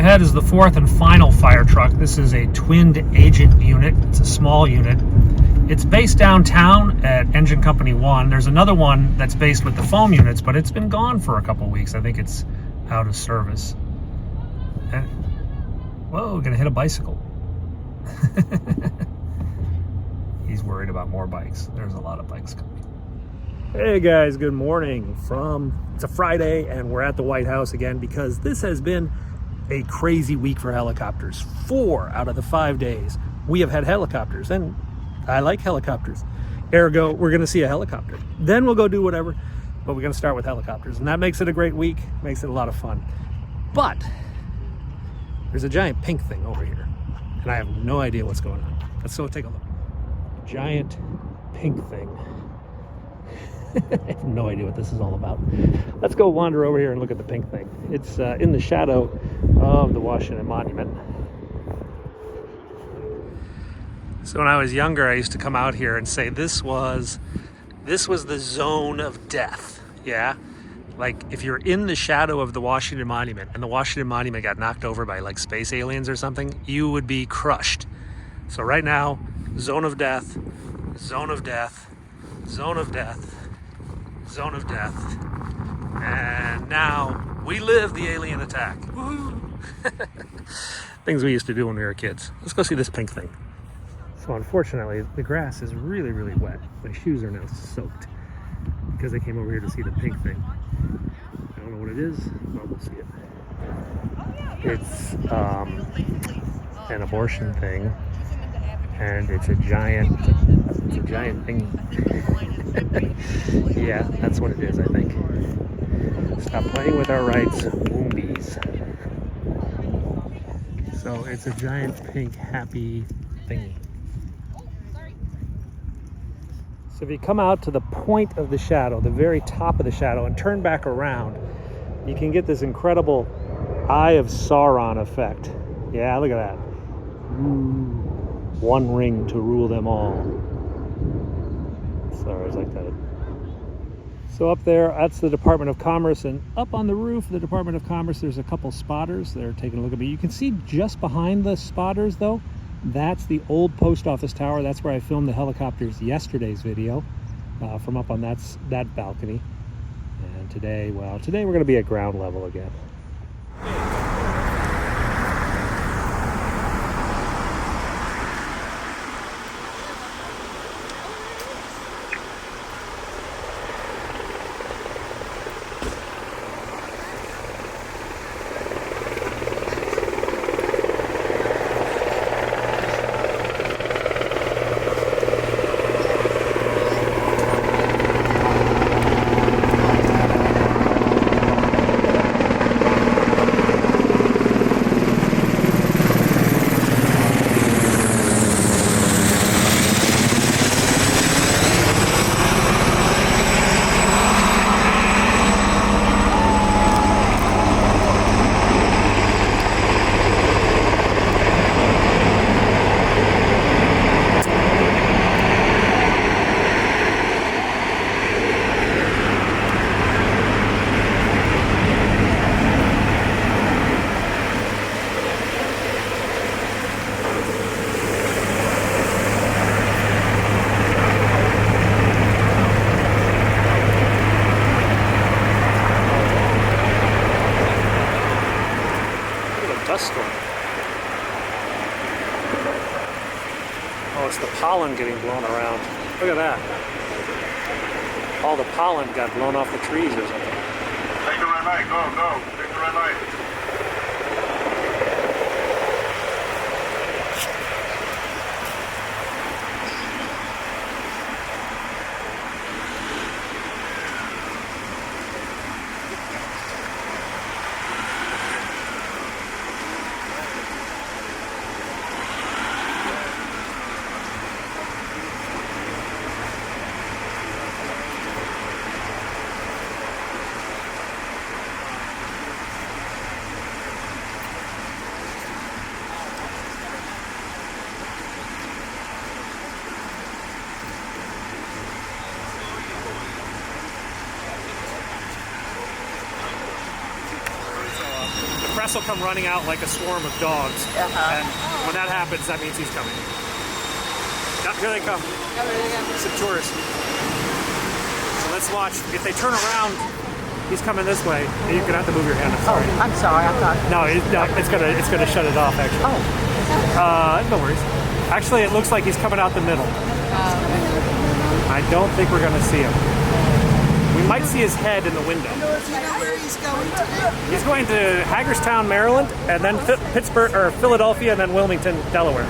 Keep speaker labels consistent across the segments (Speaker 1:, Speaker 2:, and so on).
Speaker 1: ahead is the fourth and final fire truck. This is a twinned agent unit. It's a small unit. It's based downtown at Engine Company 1. There's another one that's based with the foam units, but it's been gone for a couple weeks. I think it's out of service. And, whoa, gonna hit a bicycle. He's worried about more bikes. There's a lot of bikes coming. Hey guys, good morning. It's a Friday and we're at the White House again because this has been a crazy week for helicopters. 4 out of the 5 days we have had helicopters, and I like helicopters. Ergo, we're gonna see a helicopter. Then we'll go do whatever, but we're gonna start with helicopters, and that makes it a great week, makes it a lot of fun. But there's a giant pink thing over here, and I have no idea what's going on. Let's go take a look. Giant pink thing. I have no idea what this is all about. Let's go wander over here and look at the pink thing. It's in the shadow of the Washington Monument. So when I was younger, I used to come out here and say this was the zone of death. Yeah, like if you're in the shadow of the Washington Monument and the Washington Monument got knocked over by like space aliens or something, you would be crushed. So right now, zone of death, zone of death, zone of death, zone of death, and now we live the alien attack. Woo-hoo. Things we used to do when we were kids. Let's go see this pink thing. So unfortunately, the grass is really, really wet. My shoes are now soaked because I came over here to see the pink thing. I don't know what it is, but we'll see it. It's an abortion thing, and it's a giant thing. Yeah, that's what it is, I think. Stop playing with our rights, woombies. So it's a giant pink happy thingy. So if you come out to the point of the shadow, the very top of the shadow, and turn back around, you can get this incredible Eye of Sauron effect. Yeah, look at that. Ooh, one ring to rule them all. Sorry, I like that. So up there, that's the Department of Commerce, and up on the roof of the Department of Commerce, there's a couple spotters. They're taking a look at me. You can see just behind the spotters, though, that's the old post office tower. That's where I filmed the helicopters yesterday's video from up on that balcony. And today we're going to be at ground level again. Oh, it's the pollen getting blown around. Look at that. All the pollen got blown off the trees or something.
Speaker 2: Take the red light, go. Take the red light.
Speaker 1: will come running out like a swarm of dogs. And when that happens, that means he's coming. Yep, here they come. Some tourists. So let's watch. If they turn around, he's coming this way. You're gonna have to move your hand. I'm sorry.
Speaker 3: Oh, I'm sorry. I thought.
Speaker 1: No, it's gonna shut it off actually.
Speaker 3: Oh.
Speaker 1: No worries. Actually, it looks like he's coming out the middle. I don't think we're gonna see him. We might see his head in the window.
Speaker 4: Do you know where he's going to?
Speaker 1: He's going to Hagerstown, Maryland, and then Pittsburgh or Philadelphia, and then Wilmington, Delaware.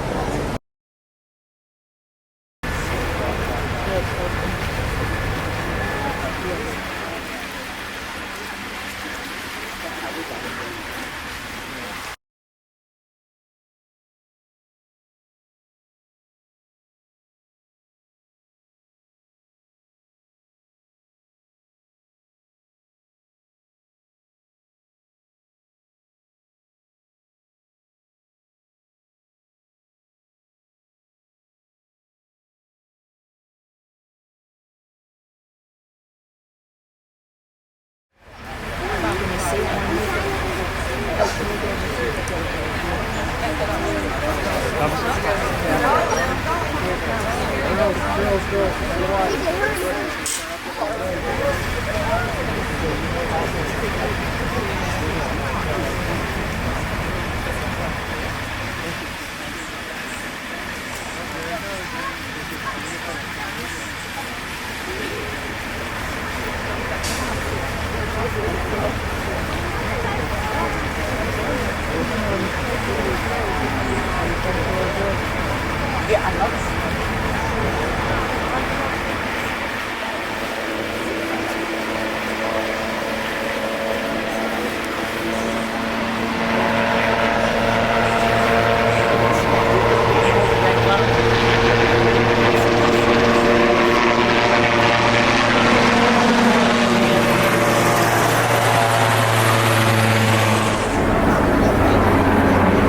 Speaker 3: Yeah, I know.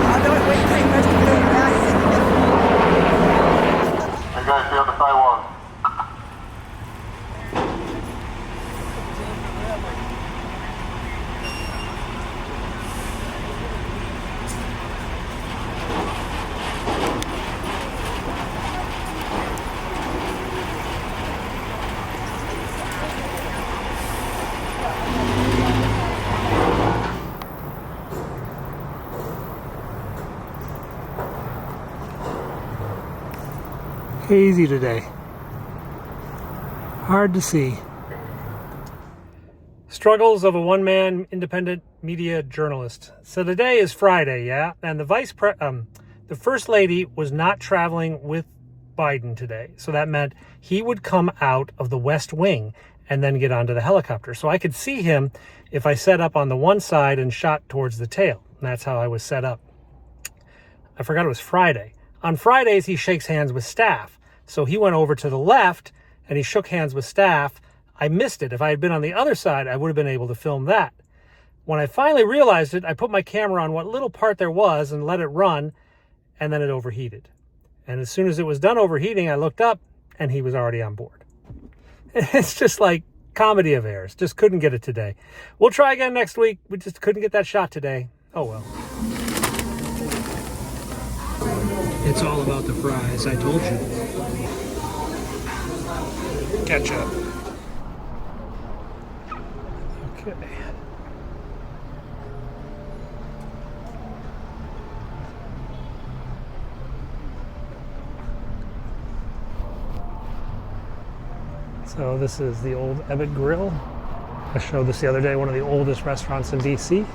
Speaker 4: I know it wouldn't take much to do that.
Speaker 2: Hey guys, stay on the sidewalk.
Speaker 1: Hazy today. Hard to see. Struggles of a one-man independent media journalist. So today is Friday, yeah, and the first lady was not traveling with Biden today. So that meant he would come out of the West Wing and then get onto the helicopter. So I could see him if I set up on the one side and shot towards the tail. And that's how I was set up. I forgot it was Friday. On Fridays, he shakes hands with staff. So he went over to the left and he shook hands with staff. I missed it. If I had been on the other side, I would have been able to film that. When I finally realized it, I put my camera on what little part there was and let it run, and then it overheated. And as soon as it was done overheating, I looked up and he was already on board. It's just like comedy of errors. Just couldn't get it today. We'll try again next week. We just couldn't get that shot today. Oh well. It's all about the fries, I told you. Ketchup. Okay. So this is the old Ebbett Grill. I showed this the other day, one of the oldest restaurants in DC.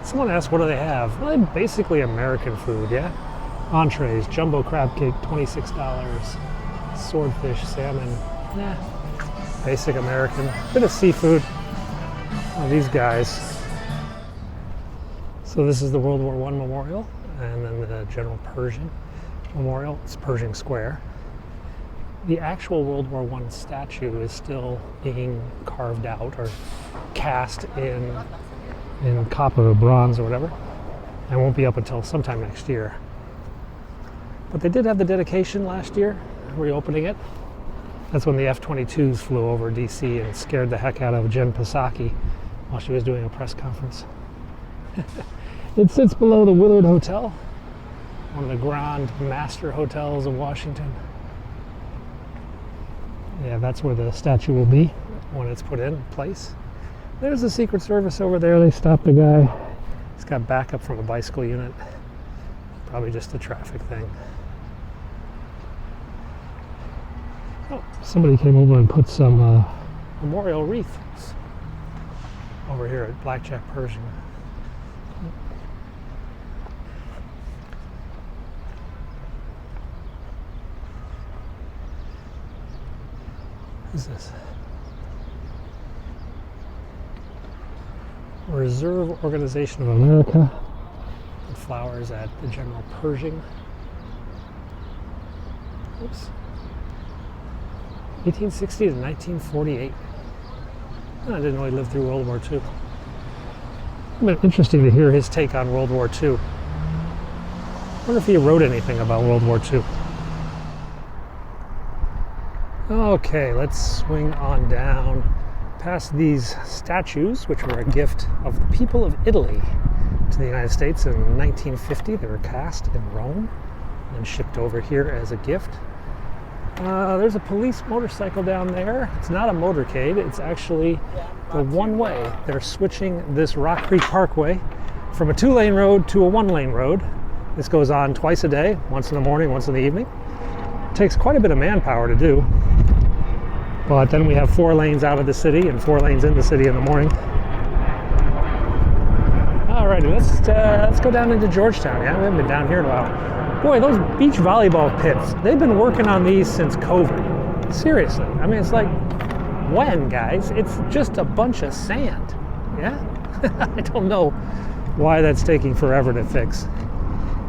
Speaker 1: Someone asked, what do they have? Well, basically American food, yeah? Entrees, jumbo crab cake, $26. Swordfish, salmon, basic American. Bit of seafood. Oh, these guys. So this is the World War I Memorial, and then the General Pershing Memorial. It's Pershing Square. The actual World War I statue is still being carved out or cast in copper or bronze or whatever, and won't be up until sometime next year. But they did have the dedication last year, reopening it. That's when the F-22s flew over DC and scared the heck out of Jen Psaki while she was doing a press conference. It sits below the Willard Hotel, one of the Grand Master hotels of Washington. Yeah, that's where the statue will be when it's put in place. There's the Secret Service over there. They stopped a guy. He's got backup from a bicycle unit. Probably just a traffic thing. Oh, somebody came over and put some memorial wreaths over here at Blackjack Pershing. What is this? Reserve Organization of America. The flowers at the General Pershing. Oops. 1860 to 1948. I didn't really live through World War II. It's been interesting to hear his take on World War II. I wonder if he wrote anything about World War II. Okay, let's swing on down past these statues, which were a gift of the people of Italy to the United States in 1950. They were cast in Rome and shipped over here as a gift. There's a police motorcycle down there. It's not a motorcade, it's actually the one-way. They're switching this Rock Creek Parkway from a 2-lane road to a 1-lane road. This goes on twice a day, once in the morning, once in the evening. It takes quite a bit of manpower to do. But then we have 4 lanes out of the city and 4 lanes in the city in the morning. Alrighty, let's go down into Georgetown. Yeah, we haven't been down here in a while. Boy, those beach volleyball pits, they've been working on these since COVID. Seriously. I mean, it's like, when, guys? It's just a bunch of sand. Yeah? I don't know why that's taking forever to fix.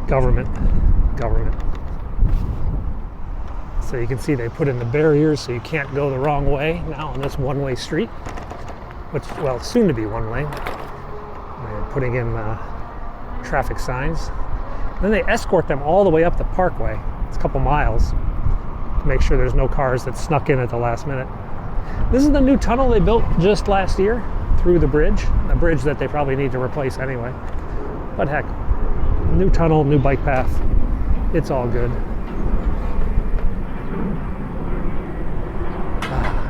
Speaker 1: Government. So you can see they put in the barriers so you can't go the wrong way now on this one-way street, which, well, soon to be one lane. They're putting in traffic signs. Then they escort them all the way up the parkway. It's a couple miles to make sure there's no cars that snuck in at the last minute. This is the new tunnel they built just last year through the bridge, a bridge that they probably need to replace anyway. But heck, new tunnel, new bike path, it's all good.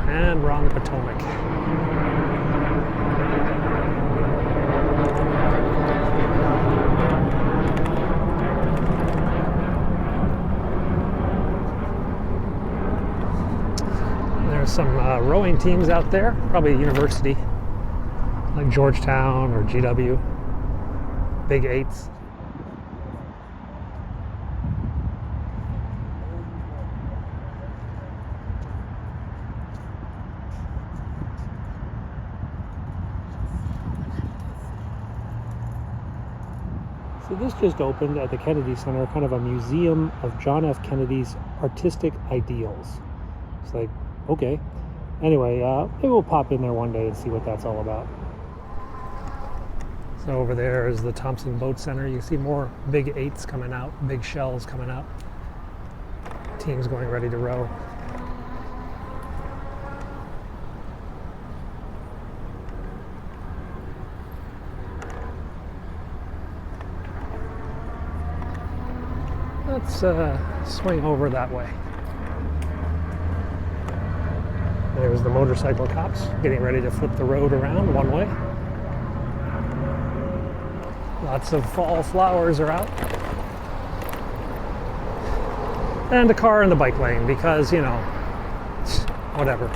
Speaker 1: And we're on the Potomac. There's some rowing teams out there, probably a university, like Georgetown or GW, Big Eights. So this just opened at the Kennedy Center, kind of a museum of John F. Kennedy's artistic ideals. It's like, okay. Anyway, maybe we'll pop in there one day and see what that's all about. So over there is the Thompson Boat Center. You see more Big Eights coming out, big shells coming out. Teams going ready to row. Let's swing over that way. There's the motorcycle cops getting ready to flip the road around one way. Lots of fall flowers are out. And a car in the bike lane because, you know, whatever.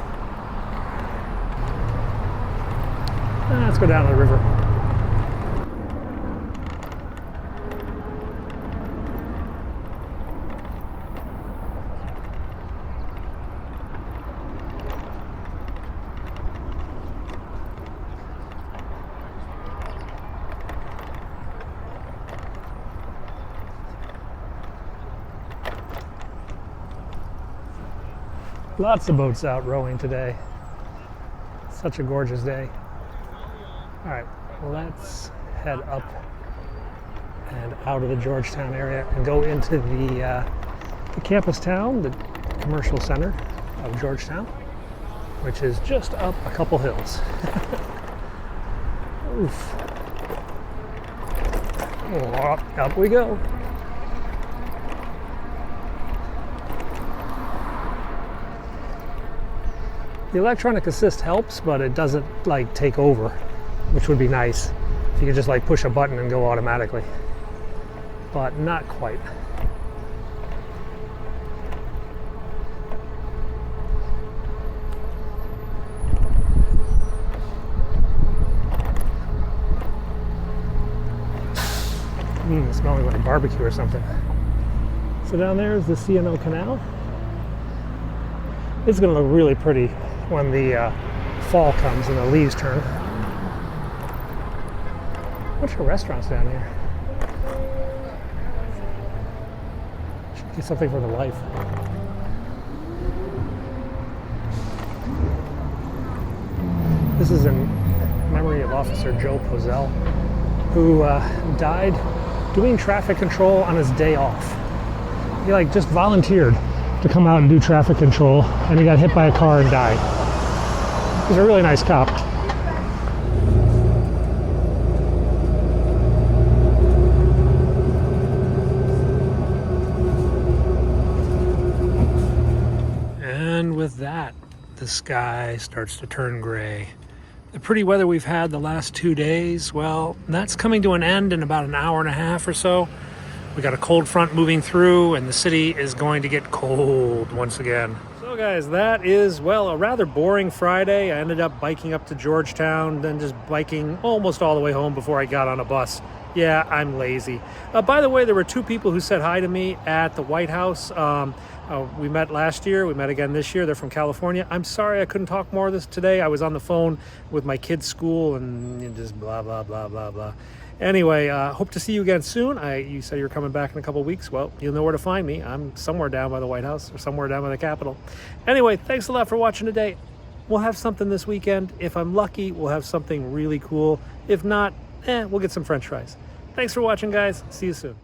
Speaker 1: Let's go down to the river. Lots of boats out rowing today. Such a gorgeous day. All right, let's head up and out of the Georgetown area and go into the campus town, the commercial center of Georgetown, which is just up a couple hills. Oof. Up we go. The electronic assist helps, but it doesn't like take over, which would be nice if you could just like push a button and go automatically, but not quite. It's smelling like barbecue or something. So down there is the C&O Canal. It's going to look really pretty when the fall comes and the leaves turn. What's your restaurants down here? Should get something for the life. This is in memory of Officer Joe Pozell, who died doing traffic control on his day off. He like just volunteered to come out and do traffic control, and he got hit by a car and died. He's a really nice cop. And with that, the sky starts to turn gray. The pretty weather we've had the last 2 days, well, that's coming to an end in about an hour and a half or so. We got a cold front moving through, and the city is going to get cold once again. So guys, that is, well, a rather boring Friday. I ended up biking up to Georgetown, then just biking almost all the way home before I got on a bus. Yeah, I'm lazy. By the way, there were 2 people who said hi to me at the White House. We met last year. We met again this year. They're from California. I'm sorry I couldn't talk more of this today. I was on the phone with my kids' school and just blah, blah, blah, blah, blah. Anyway, hope to see you again soon. You said you're coming back in a couple weeks. Well, you'll know where to find me. I'm somewhere down by the White House or somewhere down by the Capitol. Anyway, thanks a lot for watching today. We'll have something this weekend. If I'm lucky, we'll have something really cool. If not, we'll get some French fries. Thanks for watching, guys. See you soon.